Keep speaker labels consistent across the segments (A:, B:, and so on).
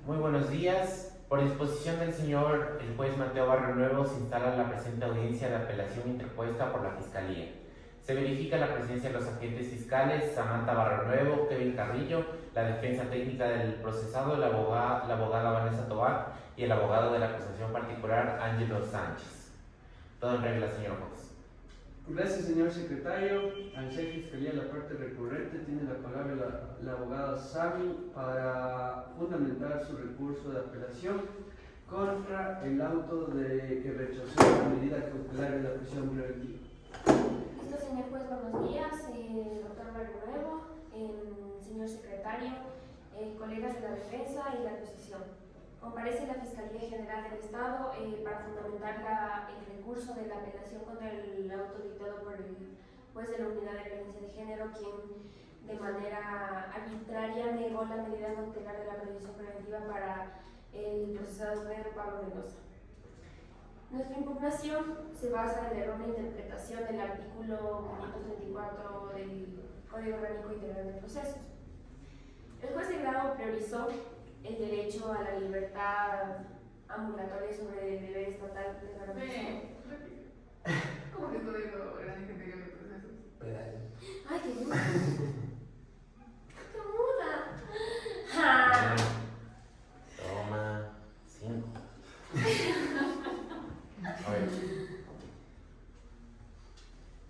A: Muy buenos días. Por disposición del señor el juez Mateo Barrio Nuevo, se instala la presente audiencia de apelación interpuesta por la Fiscalía. Se verifica la presencia de los agentes fiscales Samantha Barrio Nuevo, Kevin Carrillo, la defensa técnica del procesado, la abogada Vanessa Tobar y el abogado de la acusación particular Ángelo Sánchez. Todo en regla, señor juez.
B: Gracias, señor secretario. Al ser Fiscalía la parte recurrente, tiene la palabra la abogada Sami para fundamentar su recurso de apelación contra el auto que rechazó la medida cautelar de la prisión preventiva.
C: Listo, señor juez, buenos días. Doctor Barrio Nuevo, señor secretario, colegas de la defensa y la acusación. Comparece la Fiscalía General del Estado para fundamentar el recurso de la apelación contra el auto dictado por el juez de la Unidad de Violencia de Género, quien de manera arbitraria negó la medida cautelar de la previsión preventiva para el procesado Pedro Pablo Mendoza. Nuestra impugnación se basa en la errónea interpretación del artículo 534 del Código Orgánico Integral de Procesos. El juez de grado priorizó el derecho a la libertad ambulatoria sobre el deber estatal de garantización.
D: ¿Cómo que Código Orgánico Integral de Procesos?
C: ¡Ay, qué muda! ¡Qué muda! ¡Ja!
A: Toma 5.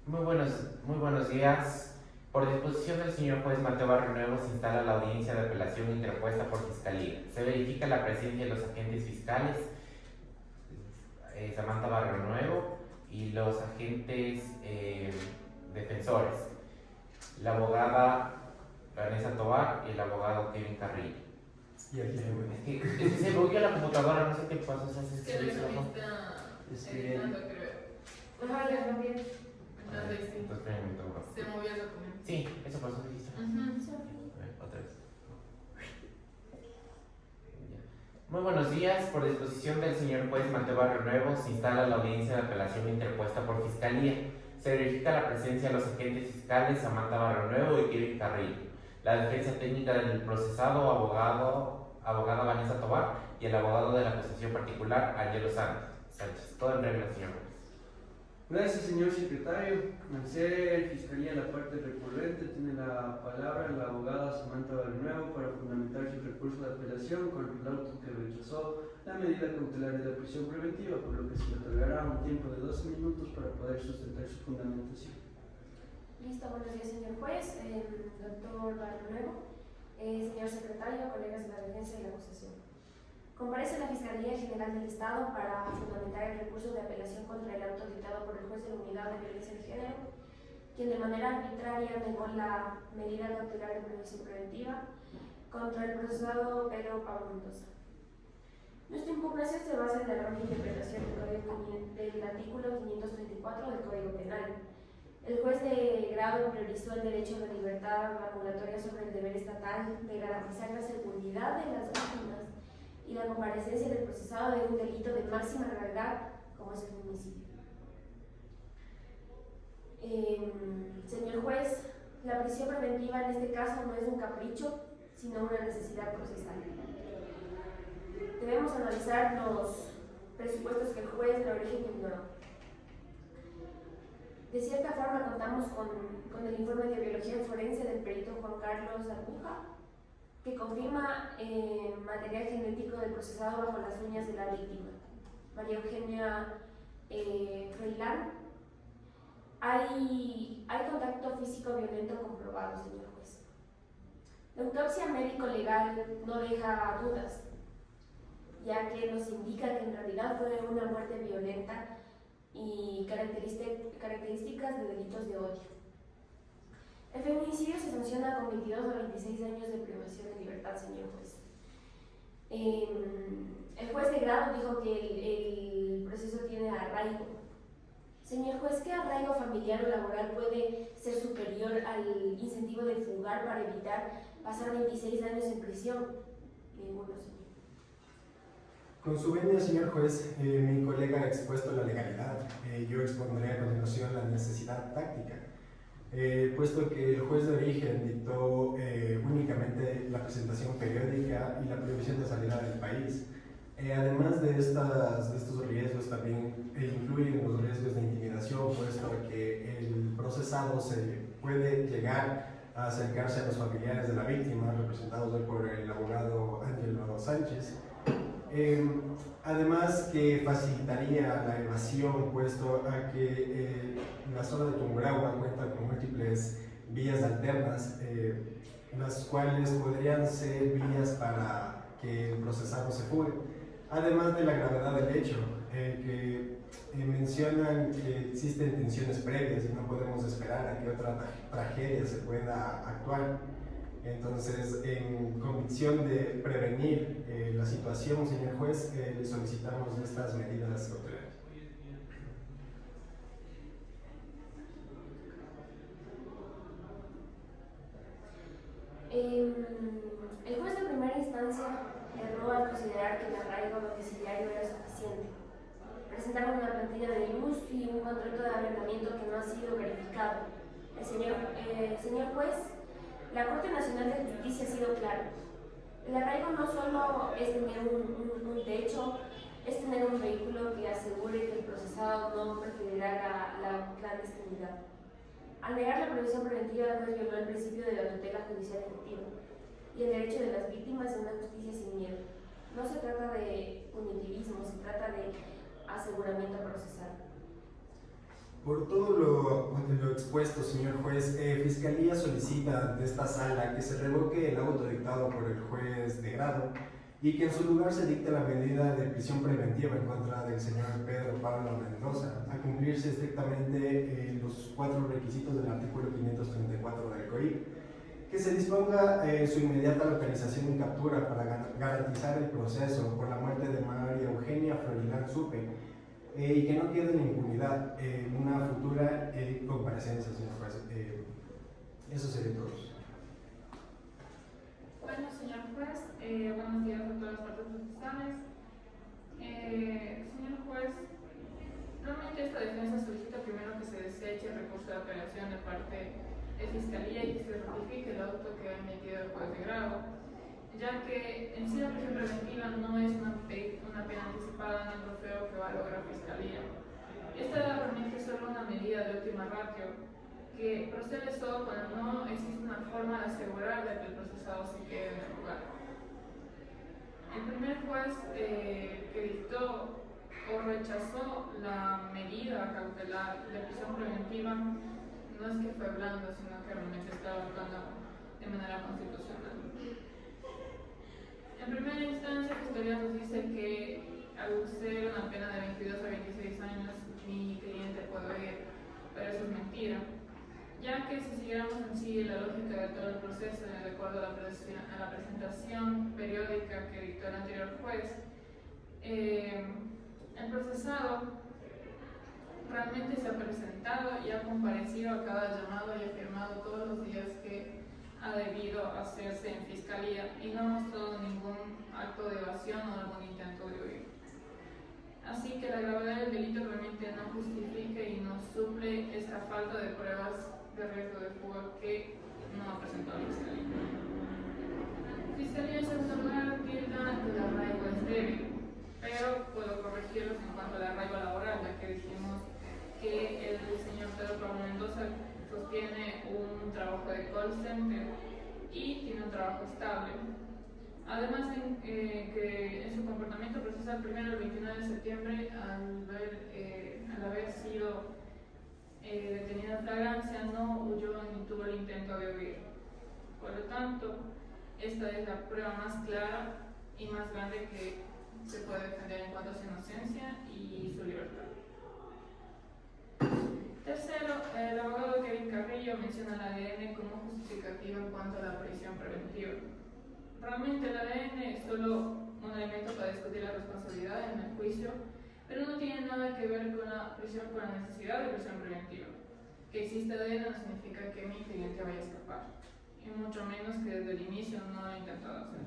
A: Muy buenos días. Por disposición del señor juez Mateo Barrio Nuevo, se instala la audiencia de apelación interpuesta por Fiscalía. Se verifica la presencia de los agentes fiscales Samantha Barrio Nuevo y los agentes defensores, la abogada Vanessa Tobar y el abogado Kevin Carrillo. Es que se bloqueó la computadora, no sé qué pasó.
D: Es que lo está editando, creo.
C: Ajá, ya también.
D: Entonces sí.
A: Entonces,
D: Se movió el documento.
A: sí, eso pasó, dijiste. A ver, otra vez. Muy buenos días. Por disposición del señor juez Mateo Barrio Nuevo, se instala la audiencia de apelación interpuesta por Fiscalía. Se verifica la presencia de los agentes fiscales Samantha Barrio Nuevo y Kevin Carrillo, la defensa técnica del procesado, abogada Vanessa Tobar y el abogado de la acusación particular Ángelo Sánchez. Todo en regla, señor juez.
B: Gracias, señor secretario. Al ser Fiscalía la parte recurrente, tiene la palabra la abogada Samantha Barrio Nuevo para fundamentar su recurso de apelación contra el auto que rechazó la medida cautelar de la prisión preventiva, por lo que se le otorgará un tiempo de 12 minutos para poder sustentar su fundamentación.
C: Listo, buenos días, señor juez, doctor Barrio Nuevo, señor secretario, colegas de la defensa y la acusación. Comparece la Fiscalía General del Estado para fundamentar el recurso de apelación contra el auto dictado por el juez de la Unidad de Violencia de Género, quien de manera arbitraria negó la medida cautelar de previsión preventiva contra el procesado Pedro Pablo Mendoza. Nuestra impugnación se basa en la errónea interpretación del artículo 534 del Código Penal. El juez de grado priorizó el derecho a la libertad ambulatoria sobre el deber estatal de garantizar la seguridad de las víctimas y la comparecencia del procesado de un delito de máxima gravedad como es el feminicidio. Señor juez, la prisión preventiva en este caso no es un capricho, sino una necesidad procesal. Debemos analizar los presupuestos que el juez de origen ignoró. De cierta forma contamos con el informe de biología forense del perito Juan Carlos Arbuja, que confirma material genético del procesado bajo las uñas de la víctima, María Eugenia Freilán. Hay contacto físico violento comprobado, señor juez. La autopsia médico-legal no deja dudas, ya que nos indica que en realidad fue una muerte violenta y características de delitos de odio. El feminicidio se sanciona con 22 a 26 años de privación de libertad, señor juez. El juez de grado dijo que el proceso tiene arraigo. Señor juez, ¿qué arraigo familiar o laboral puede ser superior al incentivo de fugar para evitar pasar 26 años en prisión? Ninguno, señor.
E: Con su venia, señor juez, mi colega ha expuesto la legalidad. Yo expondré a continuación la necesidad táctica. Puesto que el juez de origen dictó únicamente la presentación periódica y la prohibición de salida del Además de estos riesgos, también incluyen los riesgos de intimidación, puesto que el procesado se puede llegar a acercarse a los familiares de la víctima, representados hoy por el abogado Ángelo Sánchez. Además que facilitaría la evasión, puesto a que la zona de Tungurahua cuenta con múltiples vías alternas, las cuales podrían ser vías para que el procesado se fugue. Además de la gravedad del hecho, que mencionan que existen tensiones previas y no podemos esperar a que otra tragedia se pueda actuar. Entonces, en convicción de prevenir la situación, señor juez, le solicitamos estas medidas cautelares.
C: El juez de primera instancia erró al considerar que el arraigo domiciliario era suficiente. Presentaron una plantilla de luz y un contrato de arrendamiento que no ha sido verificado. Señor juez, la Corte Nacional de Justicia ha sido clara. El arraigo no solo es tener un techo, es tener un vehículo que asegure que el procesado no preferirá la clandestinidad. Al negar la previsión preventiva, el juez violó el principio de la tutela judicial efectiva y el derecho de las víctimas a una justicia sin miedo. No se trata de punitivismo, se trata de aseguramiento procesal.
E: Por todo lo expuesto, señor juez, Fiscalía solicita ante esta sala que se revoque el auto dictado por el juez de grado y que en su lugar se dicte la medida de prisión preventiva en contra del señor Pedro Pablo Mendoza, a cumplirse estrictamente los 4 requisitos del artículo 534 del COIP, que se disponga su inmediata localización y captura para garantizar el proceso por la muerte de María Eugenia Florilán Supe, y que no quede en impunidad en una futura comparecencia, señor juez. Eso sería todo.
D: Bueno, señor juez, buenos días a todas las partes procesales. Señor juez, realmente esta defensa solicita primero que se deseche el recurso de apelación de parte de Fiscalía y que se ratifique el auto que ha emitido el juez de grado, ya que en sí la prisión preventiva no es una pena anticipada ni un trofeo que va a lograr Fiscalía. Esta realmente es solo una medida de última ratio que procede solo cuando no existe una forma de asegurar de que el procesado se quede en el lugar. El primer juez que dictó o rechazó la medida cautelar de prisión preventiva no es que fue blando, sino que realmente estaba actuando de manera constitucional. En primera instancia, Fiscalía nos dice que al ser una pena de 22 a 26 años, mi cliente puede ir, pero eso es mentira, ya que si siguiéramos en sí la lógica de todo el proceso, de acuerdo a la presentación periódica que dictó el anterior juez, el procesado realmente se ha presentado y ha comparecido a cada llamado y ha firmado todos los días que ha debido hacerse en Fiscalía y no ha mostrado ningún acto de evasión o algún intento de huir. Así que la gravedad del delito realmente no justifica y no suple esta falta de pruebas de riesgo de fuga que no ha presentado la Fiscalía. Fiscalía en segundo lugar tilda que el arraigo es débil, pero puedo corregirlos en cuanto al arraigo laboral, ya que dijimos que el señor Pedro Pablo Mendoza sostiene un trabajo de call center y tiene un trabajo estable. Además, que en su comportamiento procesal, primero el 29 de septiembre, al haber sido detenido en flagrancia, no huyó ni tuvo el intento de huir. Por lo tanto, esta es la prueba más clara y más grande que se puede defender en cuanto a su inocencia y su libertad. Tercero, el abogado Kevin Carrillo menciona el ADN como justificativo en cuanto a la prisión preventiva. Realmente el ADN es solo un elemento para discutir la responsabilidad en el juicio, pero no tiene nada que ver con la prisión, con la necesidad de prisión preventiva. Que exista ADN no significa que mi cliente vaya a escapar, y mucho menos que desde el inicio no lo ha intentado hacer.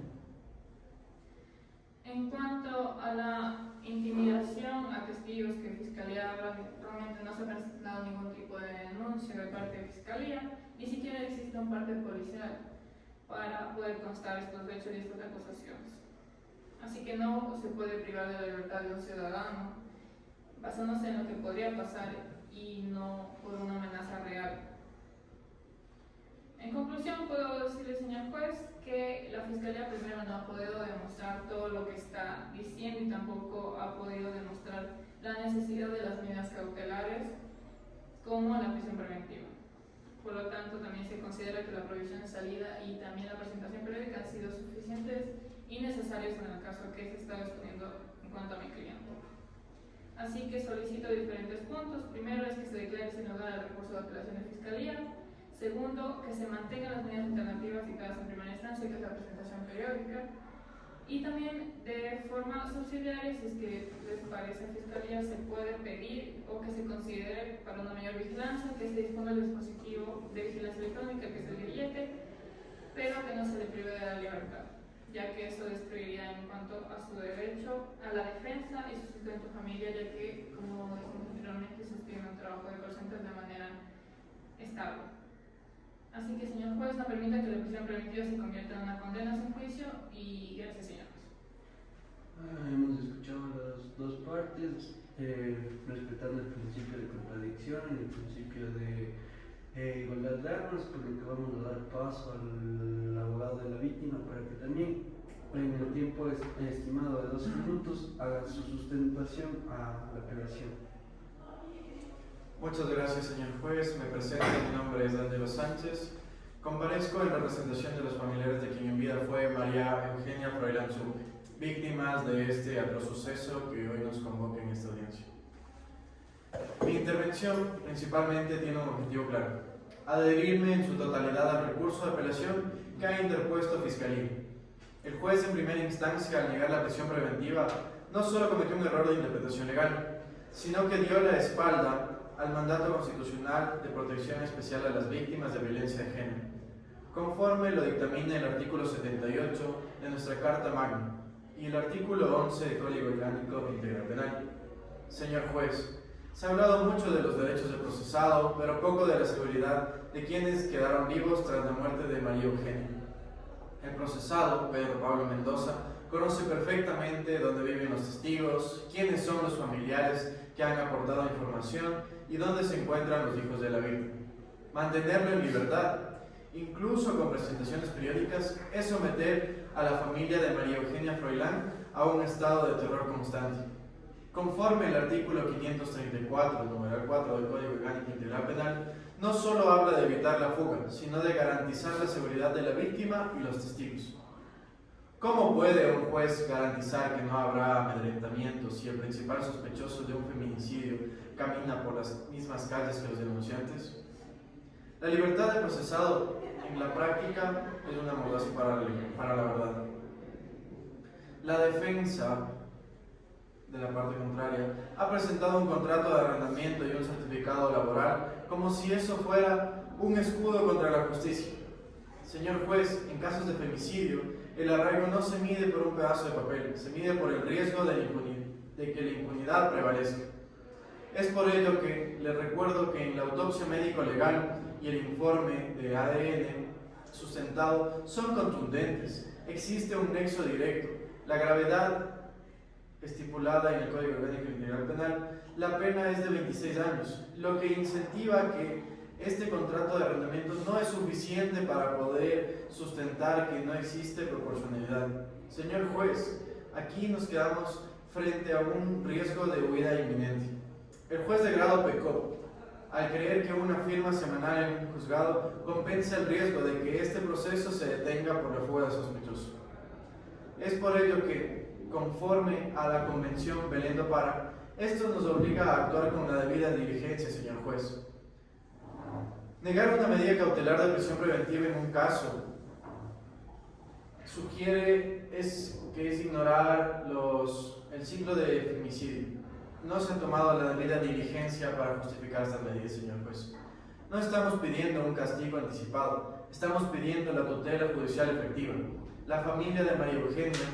D: En cuanto a la intimidación a testigos que Fiscalía habla, realmente no se ha presentado ningún tipo de denuncia de parte de Fiscalía, ni siquiera existe un parte policial para poder constar estos hechos y estas acusaciones. Así que que no se puede privar de la libertad de un ciudadano basándose en lo que podría pasar y no por una amenaza real. En conclusión, puedo decirle, señor juez, que la Fiscalía primero no ha podido demostrar todo lo que está diciendo y tampoco ha podido demostrar la necesidad de las medidas cautelares como la prisión preventiva. Por lo tanto, también se considera que la prohibición de salida y también la presentación periódica han sido suficientes y necesarios en el caso que se está exponiendo en cuanto a mi cliente. Así que solicito diferentes puntos. Primero es que se declare sin lugar el recurso de apelación de Fiscalía. Segundo, que se mantengan las medidas alternativas dictadas en primera instancia, que es la presentación periódica. Y también de forma subsidiaria, si es que les parece a Fiscalía, se puede pedir o que se considere para una mayor vigilancia que se disponga el dispositivo de vigilancia electrónica, que es el grillete, pero que no se le prive de la libertad, ya que eso destruiría en cuanto a su derecho a la defensa y su sustento familiar, ya que, como dijimos anteriormente, sostiene un trabajo de call center de manera estable. Así que, señor juez, no permita que la prisión preventiva se convierta en una condena sin juicio y gracias, señor juez.
B: Hemos escuchado las dos partes, respetando el principio de contradicción y el principio de igualdad de armas, por lo que vamos a dar paso al abogado de la víctima para que también, en el tiempo estimado de 12 minutos, haga su sustentación a la apelación.
F: Muchas gracias, señor juez. Me presento, mi nombre es D'Angelo Sánchez. Comparezco en representación de los familiares de quien en vida fue María Eugenia Froilán Zúñiga, víctimas de este atroz suceso que hoy nos convoca en esta audiencia. Mi intervención principalmente tiene un objetivo claro: adherirme en su totalidad al recurso de apelación que ha interpuesto Fiscalía. El juez en primera instancia, al negar la prisión preventiva, no solo cometió un error de interpretación legal, sino que dio la espalda al mandato constitucional de protección especial a las víctimas de violencia de género, conforme lo dictamina el artículo 78 de nuestra Carta Magna y el artículo 11 del Código Orgánico Integral Penal. Señor juez, se ha hablado mucho de los derechos del procesado, pero poco de la seguridad de quienes quedaron vivos tras la muerte de María Eugenia. El procesado, Pedro Pablo Mendoza, conoce perfectamente dónde viven los testigos, quiénes son los familiares que han aportado información y dónde se encuentran los hijos de la víctima. Mantenerlo en libertad, incluso con presentaciones periódicas, es someter a la familia de María Eugenia Froilán a un estado de terror constante. Conforme el artículo 534, numeral 4 del Código Orgánico Integral Penal, no solo habla de evitar la fuga, sino de garantizar la seguridad de la víctima y los testigos. ¿Cómo puede un juez garantizar que no habrá amedrentamiento si el principal sospechoso de un feminicidio camina por las mismas calles que los denunciantes? La libertad del procesado en la práctica es una mordaza para la verdad. La defensa de la parte contraria ha presentado un contrato de arrendamiento y un certificado laboral como si eso fuera un escudo contra la justicia. Señor juez, en casos de femicidio, el arraigo no se mide por un pedazo de papel, se mide por el riesgo de que la impunidad prevalezca. Es por ello que les recuerdo que en la autopsia médico-legal y el informe de ADN sustentado son contundentes. Existe un nexo directo. La gravedad estipulada en el Código Orgánico Integral Penal, la pena es de 26 años, lo que incentiva que este contrato de arrendamiento no es suficiente para poder sustentar que no existe proporcionalidad. Señor juez, aquí nos quedamos frente a un riesgo de huida inminente. El juez de grado pecó al creer que una firma semanal en un juzgado compensa el riesgo de que este proceso se detenga por la fuga de sospechoso. Es por ello que, conforme a la Convención Belén do Pará, esto nos obliga a actuar con la debida diligencia, señor juez. Negar una medida cautelar de prisión preventiva en un caso sugiere que es ignorar el ciclo de femicidio. No se ha tomado la debida diligencia para justificar estas medidas, señor juez. No estamos pidiendo un castigo anticipado, estamos pidiendo la tutela judicial efectiva. La familia de María Eugenia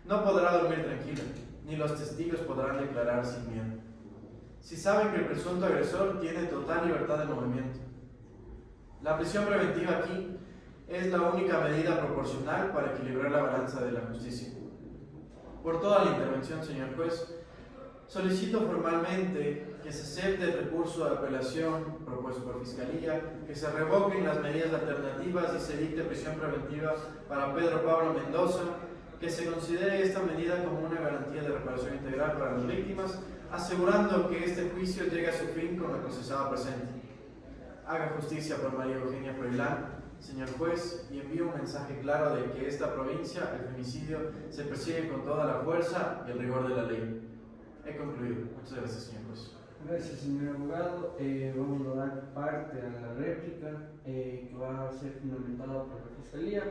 F: no podrá dormir tranquila, ni los testigos podrán declarar sin miedo. Si saben que el presunto agresor tiene total libertad de movimiento. La prisión preventiva aquí es la única medida proporcional para equilibrar la balanza de la justicia. por toda la intervención, señor juez. Solicito formalmente que se acepte el recurso de apelación propuesto por Fiscalía, que se revoquen las medidas alternativas y se dicte prisión preventiva para Pedro Pablo Mendoza, que se considere esta medida como una garantía de reparación integral para las víctimas, asegurando que este juicio llegue a su fin con el procesado presente. Haga justicia por María Eugenia Froilán, señor juez, y envío un mensaje claro de que esta provincia, el femicidio, se persigue con toda la fuerza y el rigor de la ley. He concluido. Muchas gracias, señor juez.
B: Gracias, señor abogado. Vamos a dar parte a la réplica que va a ser fundamentada por la Fiscalía.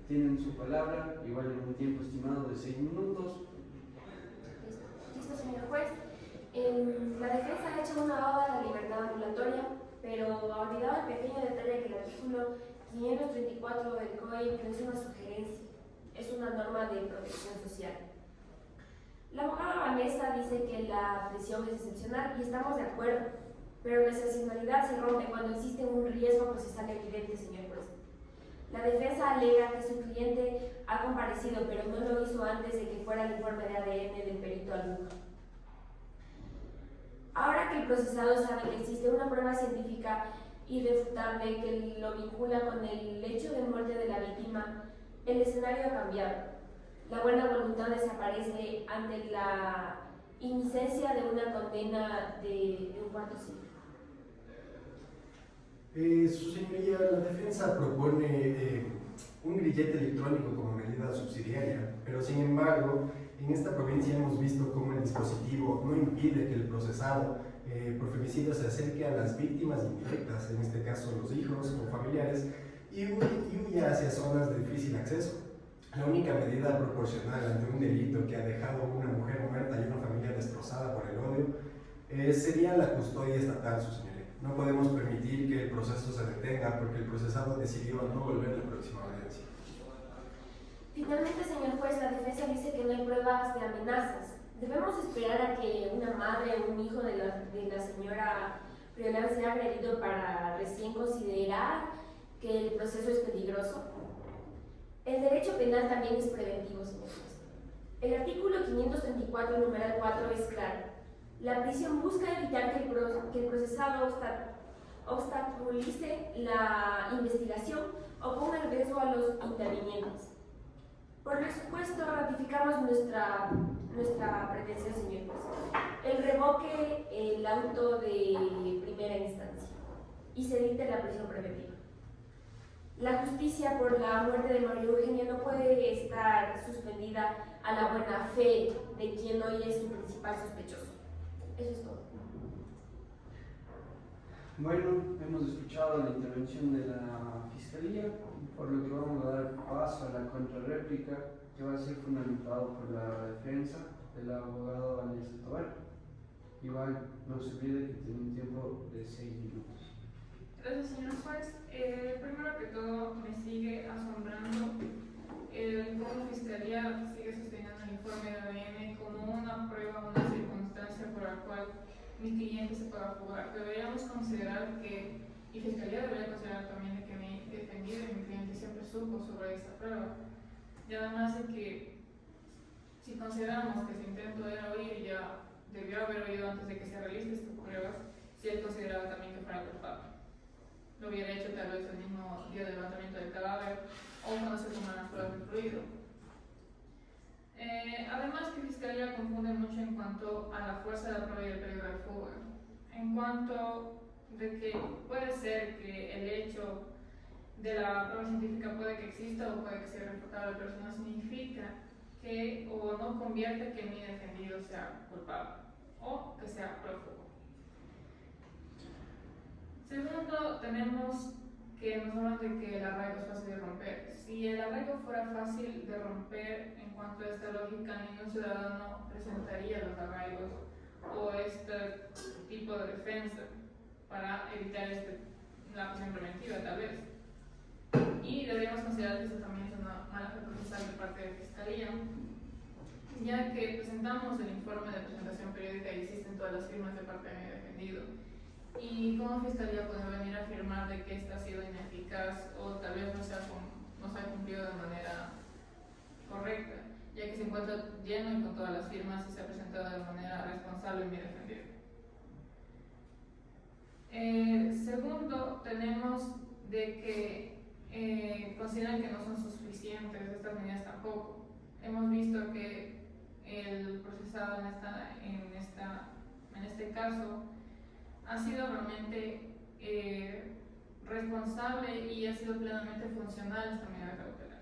B: Tienen su palabra, igual en un tiempo estimado de 6 minutos.
C: Listo, señor juez. La defensa ha hecho una oda a la libertad ambulatoria, pero ha olvidado el pequeño detalle que el artículo 534 del COI no es una sugerencia, es una norma de protección social. La abogada Vanessa dice que la prisión es excepcional y estamos de acuerdo, pero la excepcionalidad se rompe cuando existe un riesgo procesal evidente, señor juez. La defensa alega que su cliente ha comparecido, pero no lo hizo antes de que fuera el informe de ADN del perito Albuja. Ahora que el procesado sabe que existe una prueba científica irrefutable que lo vincula con el hecho de muerte de la víctima, el escenario ha cambiado. La buena voluntad desaparece ante la inminencia de una condena de un cuarto siglo.
E: Su señoría, la defensa propone un grillete electrónico como medida subsidiaria, pero sin embargo, en esta provincia hemos visto cómo el dispositivo no impide que el procesado por femicidio se acerque a las víctimas indirectas, en este caso los hijos o familiares, y huya hacia zonas de difícil acceso. La única medida proporcional ante un delito que ha dejado a una mujer muerta y una familia destrozada por el odio sería la custodia estatal, su señoría. No podemos permitir que el proceso se detenga porque el procesado decidió no volver a la próxima audiencia.
C: Finalmente, señor juez, la defensa dice que no hay pruebas de amenazas. ¿Debemos esperar a que una madre o un hijo de la señora Froilán sea agredido para recién considerar que el proceso es peligroso? El derecho penal también es preventivo, señor juez. El artículo 534, numeral 4 es claro. La prisión busca evitar que el procesado obstaculice la investigación o ponga en riesgo a los intervinientes. Por lo expuesto, ratificamos nuestra pretensión, señor juez. El revoque el auto de primera instancia y se dicte la prisión preventiva. La justicia por la muerte de María Eugenia no puede estar suspendida a la buena fe de quien hoy es su principal sospechoso. Eso es todo.
B: Bueno, hemos escuchado la intervención de la Fiscalía, por lo que vamos a dar paso a la contrarréplica, que va a ser fundamentado por la defensa del abogado Vanessa Tobar. Igual, no se olvide que tiene un tiempo de 6 minutos.
D: Gracias, señor juez. Primero que todo, me sigue asombrando cómo Fiscalía sigue sosteniendo el informe de ADN como una prueba, una circunstancia por la cual mi cliente se pueda jugar. Deberíamos considerar que, y Fiscalía debería considerar también de que mi defendido y mi cliente siempre supo sobre esta prueba. Y además de que, si consideramos que su intento era huir, ya debió haber oído antes de que se realicen estas pruebas, si él consideraba también que fuera culpable. Lo hubiera hecho tal vez el mismo día del levantamiento del cadáver o cuando se toman las pruebas del fluido. Además que Fiscalía confunde mucho en cuanto a la fuerza de la prueba y el peligro de fuga. En cuanto de que puede ser que el hecho de la prueba científica puede que exista o puede que sea refutable, pero eso no significa que o no convierte que mi defendido sea culpable o que sea prófugo. Segundo, tenemos que nos hablan de que el arraigo es fácil de romper. Si el arraigo fuera fácil de romper, en cuanto a esta lógica, ningún ciudadano presentaría los arraigos o este tipo de defensa para evitar la prisión preventiva, tal vez. Y deberíamos considerar que eso también es una mala fe procesal de parte de Fiscalía, ya que presentamos el informe de presentación periódica y existen todas las firmas de parte de mi defendido. Y cómo Fiscalía puede venir a afirmar de que esta ha sido ineficaz o tal vez no se ha cumplido de manera correcta. ya que se encuentra lleno y con todas las firmas y se ha presentado de manera responsable y bien defendida. Segundo, tenemos de que consideran que no son suficientes estas medidas tampoco. Hemos visto que el procesado en este caso ha sido realmente responsable y ha sido plenamente funcional esta medida cautelar.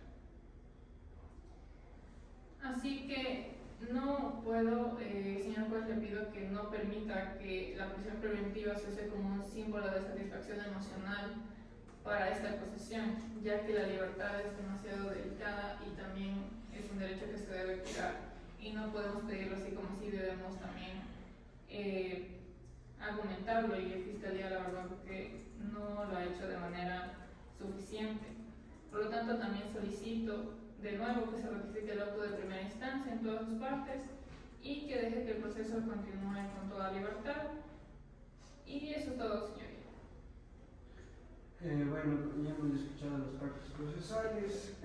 D: Así que no puedo, señor juez, le pido que no permita que la prisión preventiva se use como un símbolo de satisfacción emocional para esta acusación, ya que la libertad es demasiado delicada y también es un derecho que se debe cuidar y no podemos pedirlo así como así, debemos también argumentarlo, y la Fiscalía la verdad que no lo ha hecho de manera suficiente. Por lo tanto, también solicito de nuevo que se ratifique el auto de primera instancia en todas sus partes y que deje que el proceso continúe con toda libertad. Y eso es todo, señoría.
B: Bueno, ya hemos escuchado las partes procesales,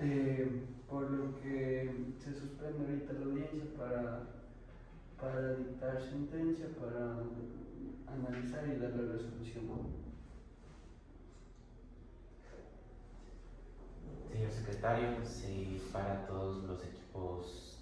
B: por lo que se suspende ahorita la audiencia para dictar sentencia, para analizar y dar la resolución.
A: Señor secretario, se para todos los equipos